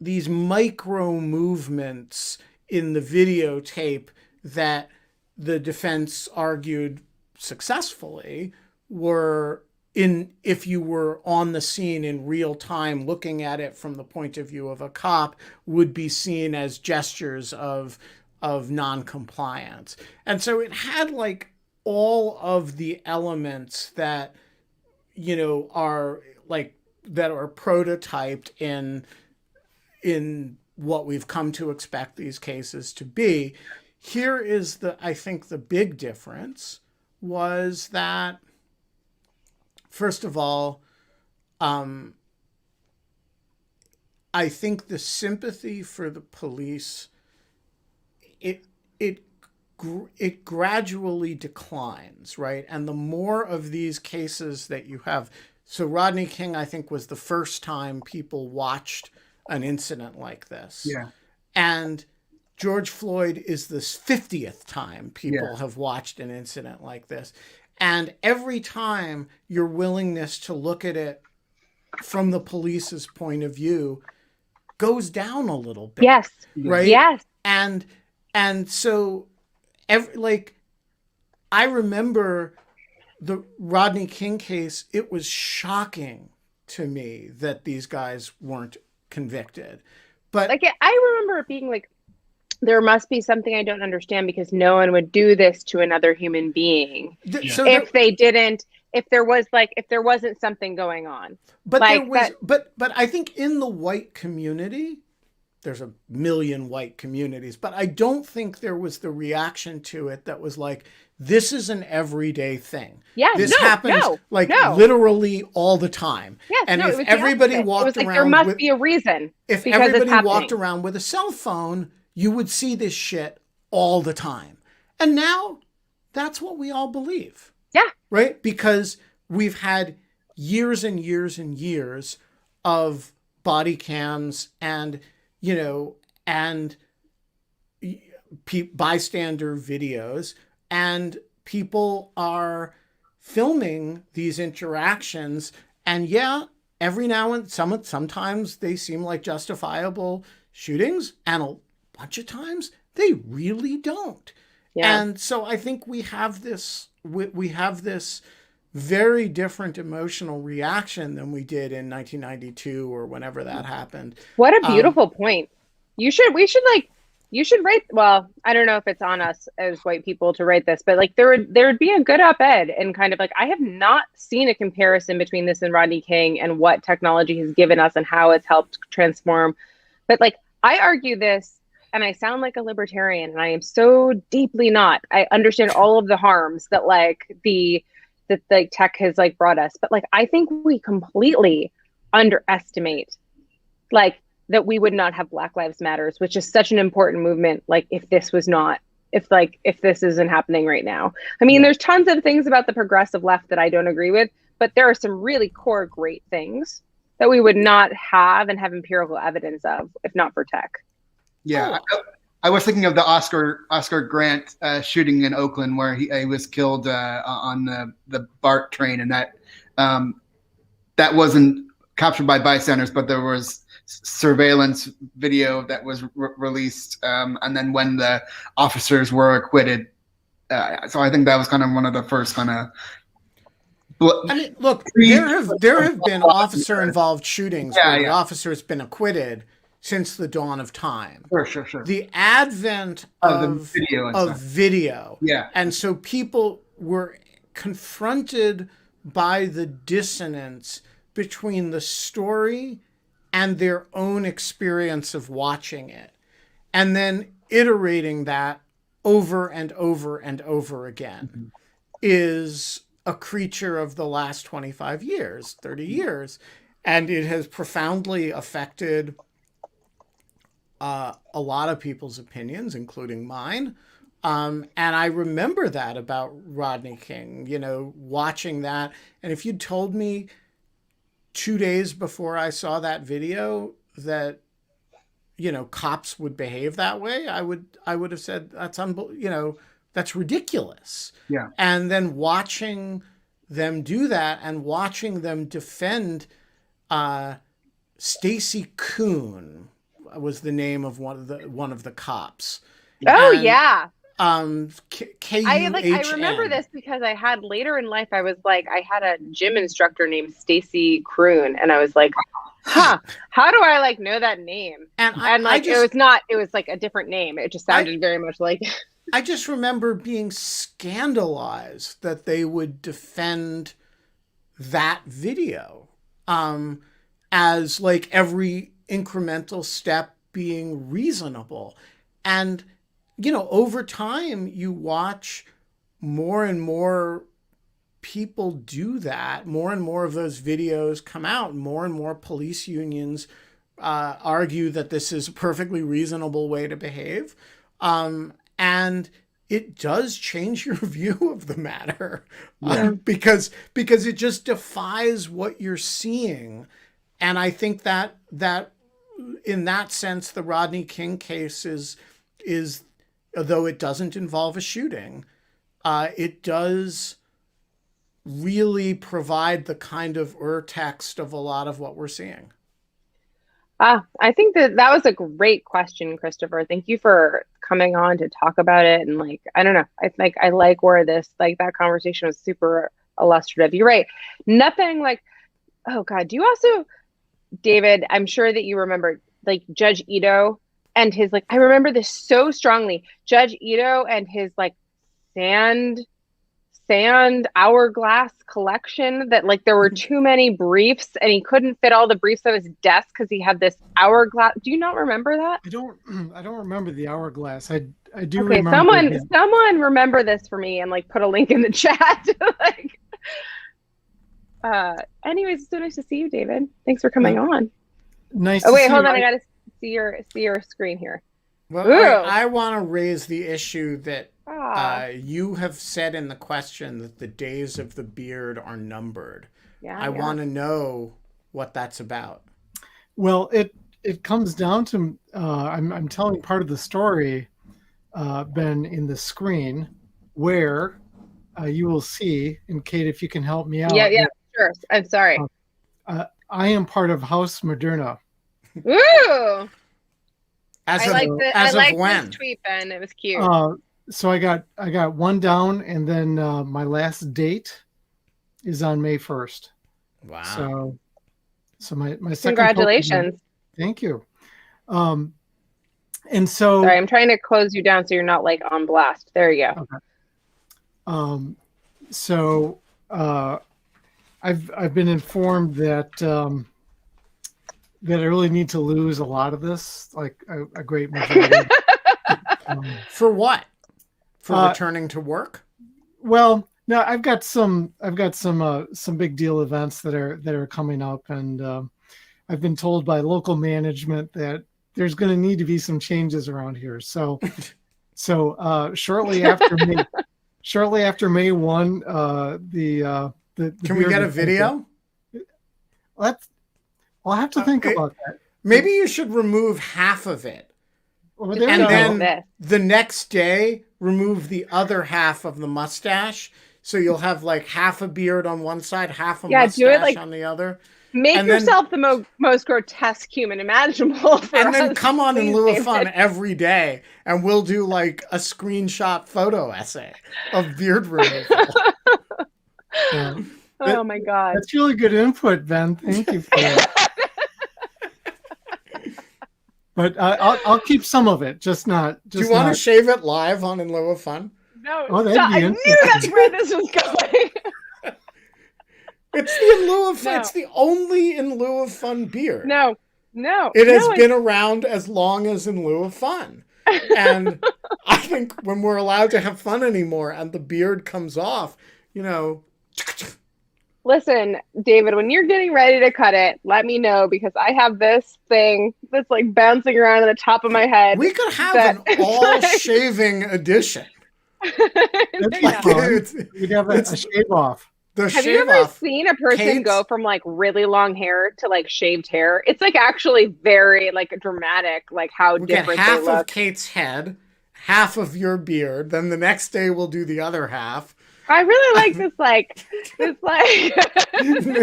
these micro movements in the videotape that the defense argued successfully were if you were on the scene in real time looking at it from the point of view of a cop, would be seen as gestures of non-compliance. And so it had like all of the elements that, you know, are like that are prototyped in what we've come to expect these cases to be. Here is I think the big difference was that, first of all, I think the sympathy for the police, it gradually declines, right? And the more of these cases that you have, so Rodney King, I think, was the first time people watched an incident like this. Yeah. And George Floyd is the 50th time people have watched an incident like this. And every time your willingness to look at it from the police's point of view goes down a little bit. Yes. Right? Yes. And so I remember the Rodney King case, it was shocking to me that these guys weren't convicted. But like, I remember it being like, there must be something I don't understand, because no one would do this to another human being if there wasn't something going on. But like there was, but I think in the white community, there's a million white communities, but I don't think there was the reaction to it that was like, this is an everyday thing. Yeah, this happens literally all the time. Yes, and if everybody walked around, there must be a reason. If everybody walked around with a cell phone, you would see this shit all the time. And now that's what we all believe. Yeah. Right? Because we've had years and years and years of body cams and, you know, and bystander videos, and people are filming these interactions. And every now and sometimes they seem like justifiable shootings, and a bunch of times they really don't. Yeah. And so I think we have this very different emotional reaction than we did in 1992 or whenever that happened. What a beautiful point. You should write, well, I don't know if it's on us as white people to write this, but like there would be a good op-ed, and kind of like, I have not seen a comparison between this and Rodney King and what technology has given us and how it's helped transform. But like, I argue this, and I sound like a libertarian, and I am so deeply not. I understand all of the harms that that tech has like brought us, but like, I think we completely underestimate like that we would not have Black Lives Matters, which is such an important movement. Like, if this isn't happening right now. I mean, there's tons of things about the progressive left that I don't agree with, but there are some really core great things that we would not have and have empirical evidence of if not for tech. Yeah. I was thinking of the Oscar Grant shooting in Oakland, where he was killed on the BART train, and that wasn't captured by bystanders, but there was surveillance video that was released, and then when the officers were acquitted. So I think that was kind of one of the first kind of. I mean, look, there have been officer-involved shootings where the officer has been acquitted since the dawn of time. Sure. The advent of video. Yeah. And so people were confronted by the dissonance between the story and their own experience of watching it, and then iterating that over and over and over again is a creature of the last 25 years, 30 years. And it has profoundly affected a lot of people's opinions, including mine. And I remember that about Rodney King, you know, watching that. And if you'd told me 2 days before I saw that video that, you know, cops would behave that way, I would have said that's ridiculous. Yeah. And then watching them do that and watching them defend Stacy Kuhn was the name of one of the cops. Oh, yeah. Kuhn. I remember this because I had later in life, I was like, I had a gym instructor named Stacy Kroon, and I was like, huh, how do I like know that name? And like, it was like a different name. It just sounded very much like. I just remember being scandalized that they would defend that video as like every incremental step being reasonable. And, you know, over time, you watch more and more people do that. More and more of those videos come out. More and more police unions argue that this is a perfectly reasonable way to behave. And it does change your view of the matter because it just defies what you're seeing. And I think that in that sense, the Rodney King case is though it doesn't involve a shooting, it does really provide the kind of urtext of a lot of what we're seeing. I think that was a great question, Christopher. Thank you for coming on to talk about it. And like, I don't know, I like where this, like that conversation was super illustrative. You're right. Nothing like, oh God, do you also, David, I'm sure that you remember like Judge Ito and his, like, I remember this so strongly, Judge Ito and his like sand hourglass collection, that like there were too many briefs and he couldn't fit all the briefs on his desk because he had this hourglass. Do you not remember that? I don't remember the hourglass. I do okay, remember. Someone remember this for me and like put a link in the chat. Like, anyways, it's so nice to see you, David. Thanks for coming on. Nice. Oh wait, hold on. I gotta see your screen here. Well, I want to raise the issue that you have said in the question that the days of the beard are numbered. Yeah, I want to know what that's about. Well, it comes down to I'm telling part of the story, Ben, in the screen where you will see, and Kate, if you can help me out. Yeah, sure. I'm sorry. I am part of House Moderna. Ooh. I like this tweet, Ben. It was cute. So I got one down, and then my last date is on May 1st. Wow. So my second. Congratulations. Thank you. And so sorry, I'm trying to close you down so you're not like on blast. There you go. Okay. So I've been informed that that I really need to lose a lot of this, like a great majority. For what? For returning to work? Well, no, I've got some big deal events that are coming up, and I've been told by local management that there's going to need to be some changes around here. So shortly after May 1, the can we get a video? I'll have to think about that. Maybe you should remove half of it. And then the next day, remove the other half of the mustache. So you'll have like half a beard on one side, half a mustache do it like, on the other. Make yourself the most grotesque human imaginable. And then come on in lieu of fun every day. And we'll do like a screenshot photo essay of beard removal. Oh my God. That's really good input, Ben. Thank you for that. But I'll keep some of it, just not. Do you want to shave it live on In Lieu of Fun? No, I knew that's where this was going. It's the In Lieu of Fun. No. It's the only In Lieu of Fun beard. No. It has been around as long as In Lieu of Fun. And I think when we're allowed to have fun anymore and the beard comes off, you know. Listen, David, when you're getting ready to cut it, let me know, because I have this thing that's like bouncing around on the top of my head. We could have an all-shaving edition. We'd have a shave off. Have you ever seen a person go from like really long hair to like shaved hair? It's like actually very like dramatic, like how different get half they look. Of Kate's head, half of your beard, then the next day we'll do the other half. I really like this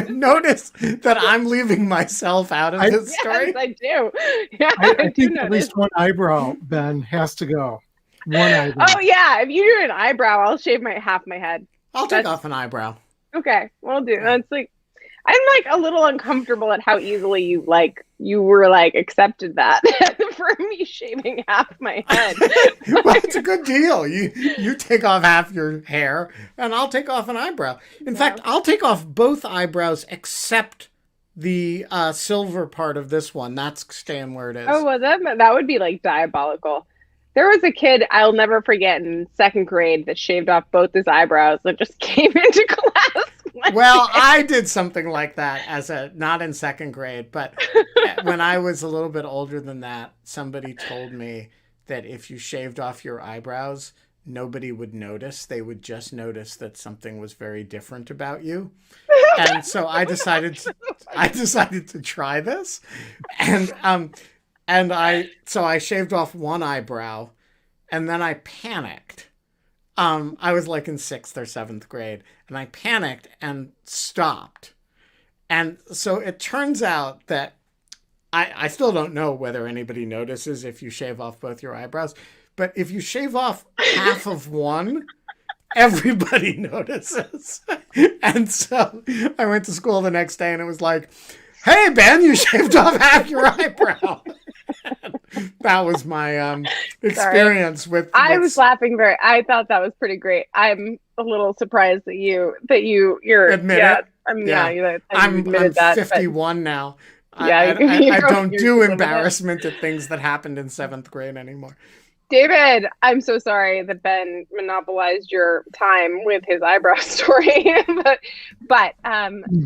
Notice that I'm leaving myself out of this story. Yes, I do. Yeah, I think at least one eyebrow, Ben, has to go. one eyebrow. Oh yeah, if you do an eyebrow, I'll shave half my head. I'll take off an eyebrow. Okay, we'll do. That's like, I'm like a little uncomfortable at how easily you were like accepted that for me shaving half my head. Well, it's a good deal. You take off half your hair, and I'll take off an eyebrow. In fact, I'll take off both eyebrows except the silver part of this one. That's staying where it is. Oh well, that would be like diabolical. There was a kid I'll never forget in 2nd grade that shaved off both his eyebrows and just came into class. Well, I did something like that not in 2nd grade, but when I was a little bit older than that, somebody told me that if you shaved off your eyebrows, nobody would notice. They would just notice that something was very different about you. And so I decided to try this. And I shaved off one eyebrow, and then I panicked. I was like in 6th or 7th grade, and I panicked and stopped. And so it turns out that I still don't know whether anybody notices if you shave off both your eyebrows, but if you shave off half of one, everybody notices. And so I went to school the next day, and it was like, "Hey, Ben, you shaved off half your eyebrow." That was my experience with. I was laughing I thought that was pretty great. I'm a little surprised that you're admit it. I'm 51 now. I don't do embarrassment at things that happened in 7th grade anymore. David, I'm so sorry that Ben monopolized your time with his eyebrow story, but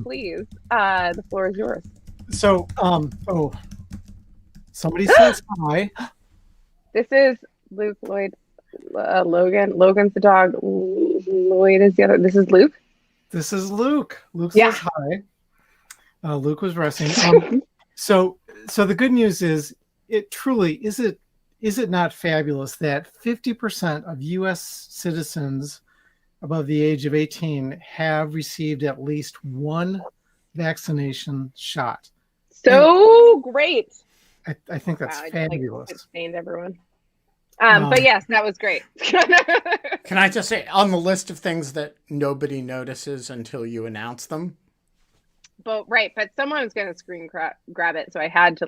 please, the floor is yours. So, somebody says hi. This is Luke, Lloyd, Logan. Logan's the dog. Lloyd is the other. This is Luke. This is Luke. Luke says hi. Luke was resting. So the good news is, it truly is it not fabulous that 50% of U.S. citizens above the age of 18 have received at least one vaccination shot? So great. I think that's fabulous. It stained everyone. But yes, that was great. Can I just say, on the list of things that nobody notices until you announce them? But someone was going to screen grab it, so I had to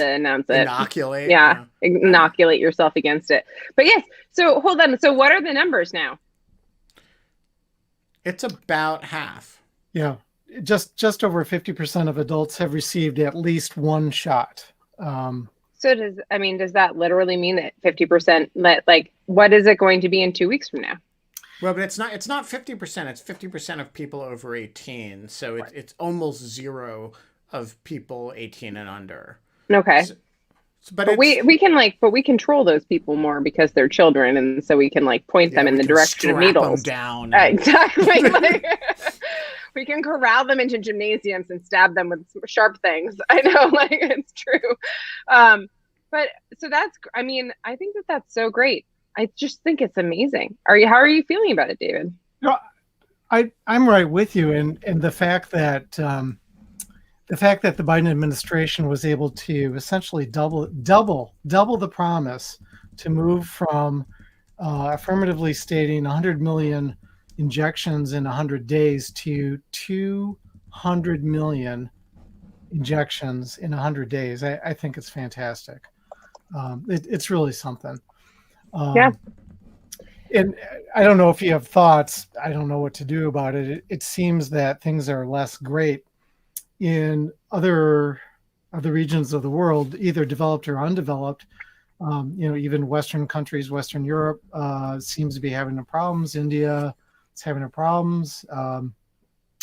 announce it. Inoculate. Yeah, inoculate yourself against it. But yes, so hold on. So what are the numbers now? It's about half. Yeah, just over 50% of adults have received at least one shot. So does that literally mean that 50%? What is it going to be in 2 weeks from now? Well, but it's not 50%. It's 50% of people over 18. So it's almost zero of people 18 and under. Okay. But we control those people more because they're children, and so we can point them in the direction of needles. Them down. Exactly. We can corral them into gymnasiums and stab them with sharp things. I know, it's true. But so I think that's so great. I just think it's amazing. How are you feeling about it, David? I'm right with you, and the fact that the Biden administration was able to essentially double the promise to move from affirmatively stating 100 million injections in 100 days to 200 million injections in 100 days. I think it's fantastic. It's really something. Yeah. And I don't know if you have thoughts. I don't know what to do about it. It seems that things are less great in other regions of the world, either developed or undeveloped. Even Western countries, Western Europe seems to be having the problems. India is having the problems.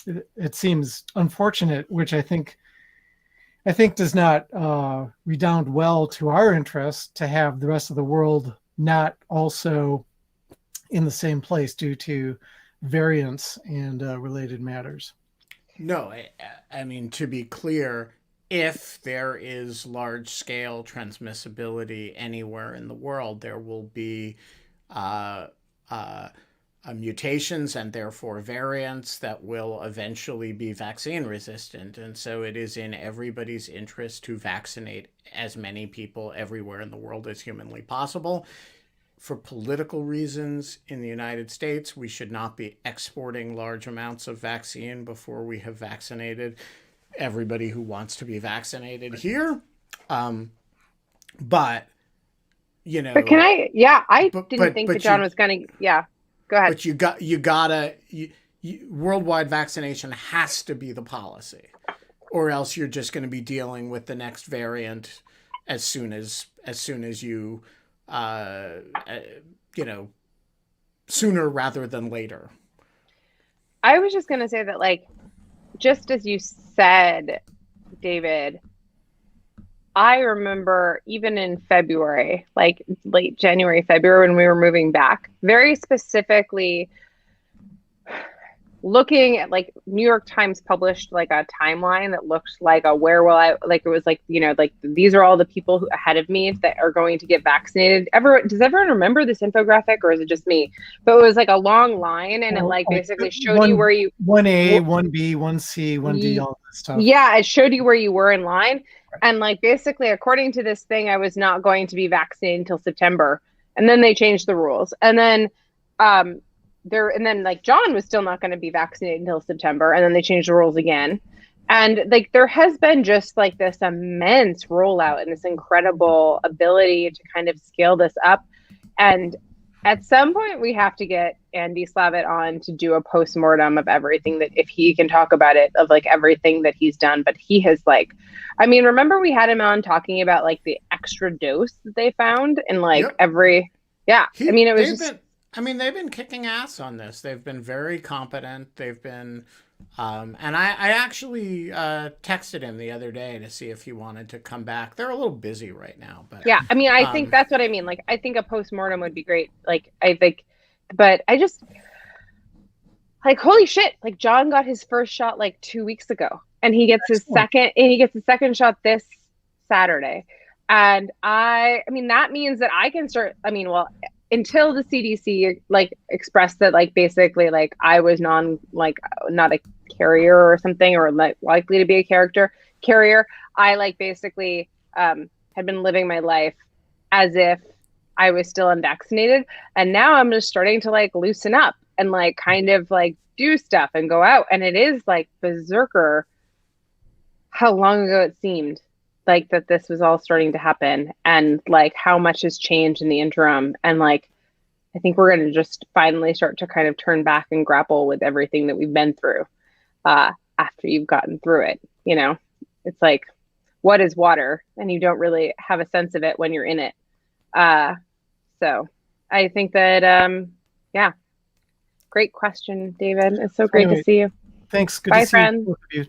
It seems unfortunate, which I think does not redound well to our interest to have the rest of the world not also in the same place due to variants and related matters. No, I mean, to be clear, if there is large-scale transmissibility anywhere in the world, there will be mutations and therefore variants that will eventually be vaccine resistant. And so it is in everybody's interest to vaccinate as many people everywhere in the world as humanly possible. for political reasons in the United States, we should not be exporting large amounts of vaccine before we have vaccinated everybody who wants to be vaccinated here. But, you know, but can I, I didn't think that John was going to, go ahead. But you gotta, worldwide vaccination has to be the policy, or else you're just going to be dealing with the next variant as soon as you, sooner rather than later. I was just going to say that, like, just as you said, David, I remember even in February, like late January, February, when we were moving back, very specifically looking at, like, New York Times published like a timeline that looked like a where will I, like, it was like, like these are all the people ahead of me that are going to get vaccinated. Does everyone remember this infographic, or is it just me? But it was like a long line, and it like basically showed you where you 1A, 1B, 1C, 1D, all this stuff. Yeah, it showed you where you were in line. And like basically, according to this thing, I was not going to be vaccinated until September. And then they changed the rules. And then like John was still not going to be vaccinated until September. And then they changed the rules again. And like there has been just like this immense rollout and this incredible ability to kind of scale this up. And at some point we have to get Andy Slavitt on to do a postmortem of everything, that if he can talk about it, of like everything that he's done. But he has like, I mean, remember we had him on talking about like the extra dose that they found in like they've been kicking ass on this. They've been very competent. They've been, and I actually texted him the other day to see if he wanted to come back. They're a little busy right now, but yeah, I mean, I think that's what I mean. Like, I think a postmortem would be great. Like, I think, but I just like, holy shit! Like, John got his first shot like 2 weeks ago, and he gets his second shot this Saturday. And I mean, that means that I can start. I mean, well, until the CDC like expressed that like basically like I was not a carrier or something, or like likely to be a carrier, I like basically had been living my life as if I was still unvaccinated. And now I'm just starting to like loosen up and like kind of like do stuff and go out. And it is like berserker how long ago it seemed like that this was all starting to happen, and like how much has changed in the interim. And like, I think we're going to just finally start to kind of turn back and grapple with everything that we've been through after you've gotten through it. You know, it's like, what is water? And you don't really have a sense of it when you're in it. So I think that, great question, David. It's so great to see you. Thanks. Good Bye, to see friend. both of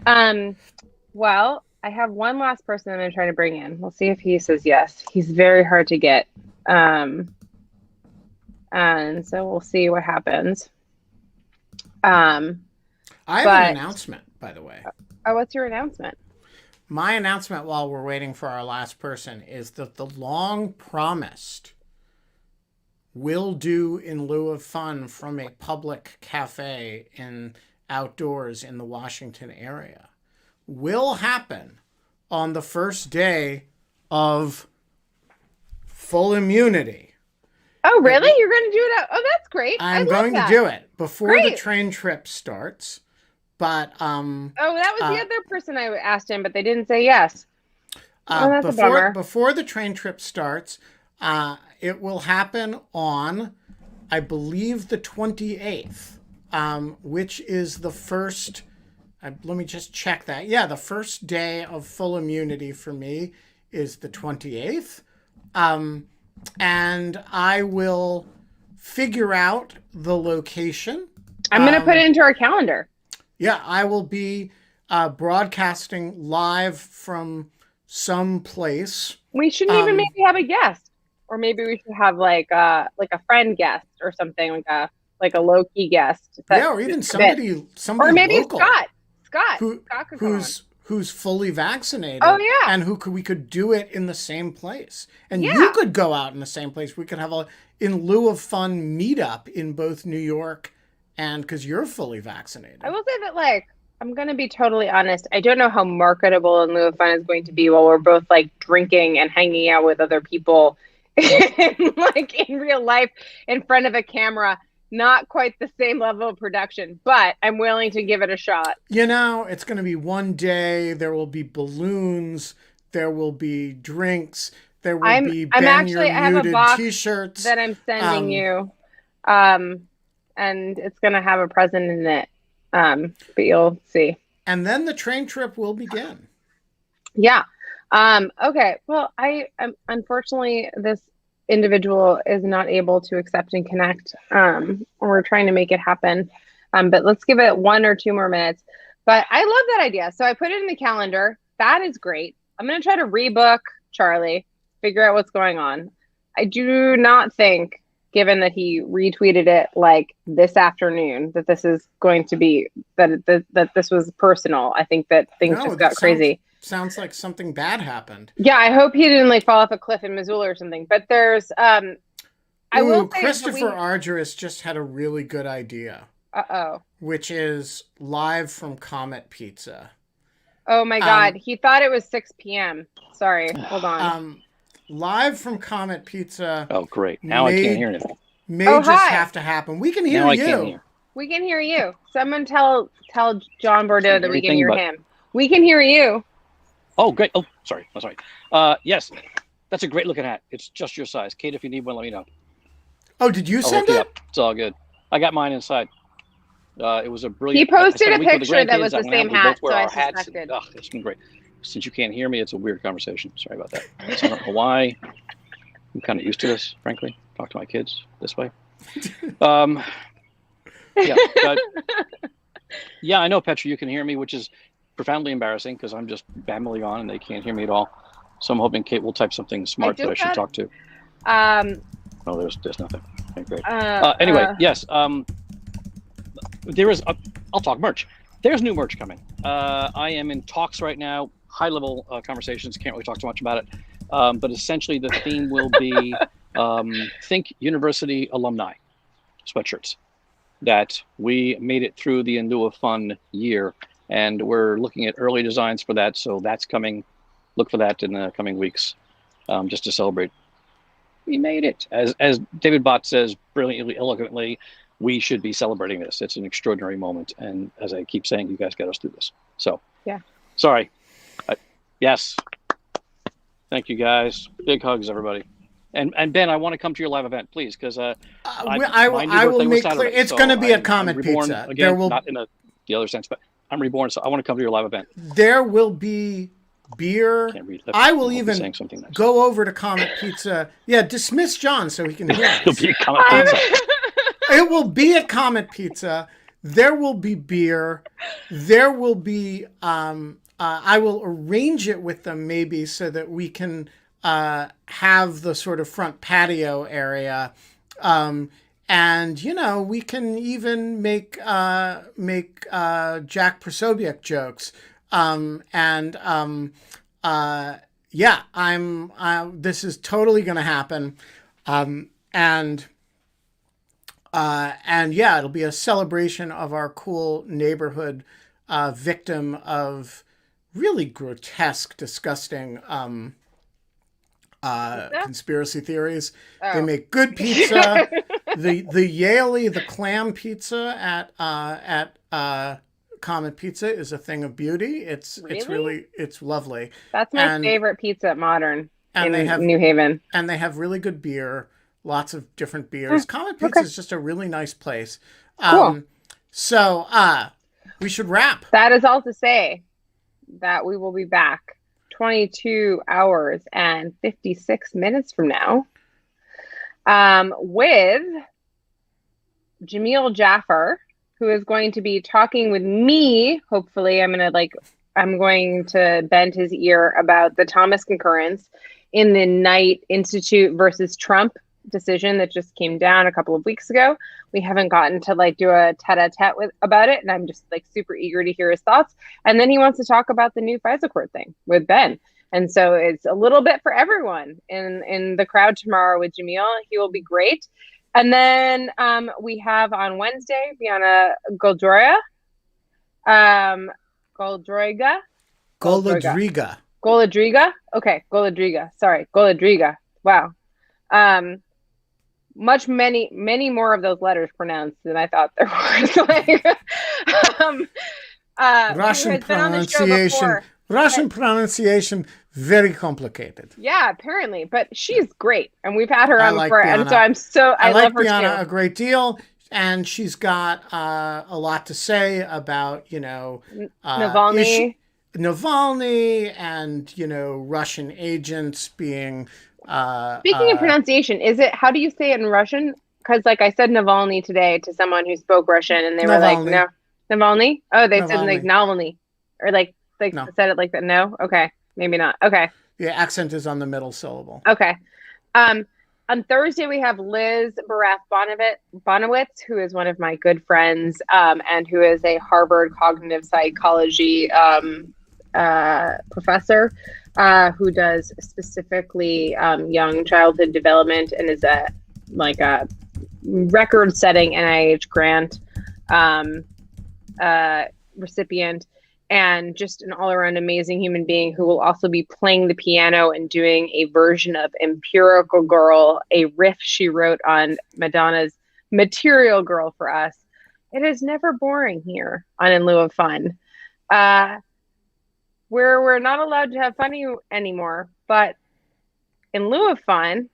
you. Well, I have one last person I'm going to try to bring in. We'll see if he says yes. He's very hard to get. And so we'll see what happens. I have an announcement, by the way. Oh, what's your announcement? My announcement while we're waiting for our last person is that the long promised Will Do in Lieu of Fun from a public cafe outdoors in the Washington area will happen on the first day of full immunity. Oh, really? You're going to do it? Oh, that's great. I'm going to do it before the train trip starts. But that was the other person I asked him, but they didn't say yes. That's a bummer. Before the train trip starts, it will happen on, I believe, the 28th, which is the first. Let me just check that. Yeah, the first day of full immunity for me is the 28th. And I will figure out the location. I'm going to put it into our calendar. Yeah, I will be broadcasting live from some place. We shouldn't even maybe have a guest, or maybe we should have like a friend guest or something, like a low key guest. Or even somebody or maybe local. Scott who's fully vaccinated. Oh yeah, and we could do it in the same place, and you could go out in the same place. We could have a In Lieu of Fun meetup in both New York, and because you're fully vaccinated. I will say that, like, I'm going to be totally honest. I don't know how marketable In Lieu of Fun is going to be while we're both like drinking and hanging out with other people like in real life in front of a camera. Not quite the same level of production, but I'm willing to give it a shot. You know, it's going to be one day. There will be balloons. There will be drinks. There will be Ben You're I have a Muted box t-shirts that I'm sending you. And it's going to have a present in it. But you'll see. And then the train trip will begin. Yeah. Okay. Well, unfortunately, this individual is not able to accept and connect. We're trying to make it happen. But let's give it 1 or 2 more minutes. But I love that idea. So I put it in the calendar. That is great. I'm going to try to rebook Charlie, figure out what's going on. I do not think, given that he retweeted it like this afternoon, that this is going to be, that this was personal. I think that things just got crazy. Sounds like something bad happened. Yeah, I hope he didn't like fall off a cliff in Missoula or something. But there's I will say Christopher Argyris just had a really good idea. Which is live from Comet Pizza. Oh my God, he thought it was 6 p.m. Sorry, hold on. Live from Comet Pizza. Oh great! Now I can't hear anything. May just have to happen. We can hear now you. I can't hear. We can hear you. Someone tell John Bordeaux that we can hear him. We can hear you. Oh, great. Oh, sorry. Oh, sorry. Yes, that's a great looking hat. It's just your size. Kate, if you need one, let me know. Oh, did you send it? It's all good. I got mine inside. It was a brilliant. He posted a picture that was the same hat, so I suspected. It's been great. Since you can't hear me, it's a weird conversation. Sorry about that. So I don't know why. I'm kind of used to this, frankly. Talk to my kids this way. Yeah. Yeah, I know, Petra, you can hear me, which is profoundly embarrassing because I'm just babbling on and they can't hear me at all. So I'm hoping Kate will type something smart that I should talk to. Oh, there's nothing. Okay, great. Anyway, yes. There is. I'll talk merch. There's new merch coming. I am in talks right now. High level conversations. Can't really talk too much about it. But essentially, the theme will be think university alumni sweatshirts. That we made it through the Endua Fun year. And we're looking at early designs for that. So that's coming. Look for that in the coming weeks, just to celebrate. We made it. As David Bott says brilliantly, eloquently, we should be celebrating this. It's an extraordinary moment. And as I keep saying, you guys got us through this. So, yeah. Sorry. Yes. Thank you, guys. Big hugs, everybody. And Ben, I want to come to your live event, please, because I will make clear. It's going to be at Comet Pizza. Again, there will not in the other sense, but I'm reborn, so I want to come to your live event. There will be beer. I will even nice. go over to Comet Pizza. Yeah, dismiss John so he can hear us. It'll be at Comet Pizza. It will be at Comet Pizza. There will be beer. There will be. I will arrange it with them maybe so that we can have the sort of front patio area. And, you know, we can even make Jack Prosobiec jokes. Yeah, this is totally going to happen. And yeah, it'll be a celebration of our cool neighborhood victim of really grotesque, disgusting conspiracy theories. They make good pizza. the Yaley, the clam pizza at Comet Pizza is a thing of beauty. It's lovely. That's my favorite pizza at Modern in New Haven. And they have really good beer, lots of different beers. Comet Pizza is just a really nice place. Cool. So we should wrap. That is all to say that we will be back 22 hours and 56 minutes from now with Jamil Jaffer, who is going to be talking with me. Hopefully I'm going to bend his ear about the Thomas concurrence in the Knight Institute versus Trump decision that just came down a couple of weeks ago. We haven't gotten to do a tete-a-tete about it, and I'm just super eager to hear his thoughts. And then he wants to talk about the new FISA court thing with Ben. And so it's a little bit for everyone in the crowd tomorrow with Jamil. He will be great. And then we have on Wednesday, Biana Goldroiga. Okay, Goladriga. Sorry, Goladriga. Wow. Many more of those letters pronounced than I thought there were. Like, Russian pronunciation. Russian pronunciation, very complicated. Yeah, apparently, but she's great, and we've had her on before, Bianna. and so I love her Bianna too. a great deal, and she's got a lot to say about Navalny, and Russian agents being. Speaking of pronunciation, how do you say it in Russian? Because like I said Navalny today to someone who spoke Russian, and they were like, no, Navalny. Oh, they said like Navalny, or like no. Said it like that. No, okay, maybe not. Okay. The accent is on the middle syllable. Okay. On Thursday we have Liz Bonowitz, who is one of my good friends, and who is a Harvard cognitive psychology professor, who does specifically young childhood development, and is a record-setting NIH grant recipient, and just an all-around amazing human being who will also be playing the piano and doing a version of Empirical Girl, a riff she wrote on Madonna's Material Girl for us. It is never boring here on In Lieu of Fun. We're not allowed to have fun anymore, but in lieu of fun,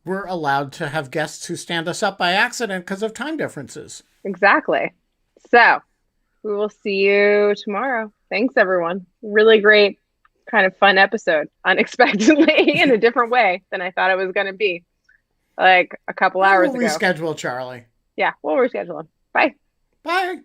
we're allowed to have guests who stand us up by accident because of time differences. Exactly. So we will see you tomorrow. Thanks, everyone. Really great, kind of fun episode, unexpectedly in a different way than I thought it was going to be, like a couple hours ago. We'll reschedule, Charlie. Yeah, we'll reschedule them. Bye. Bye.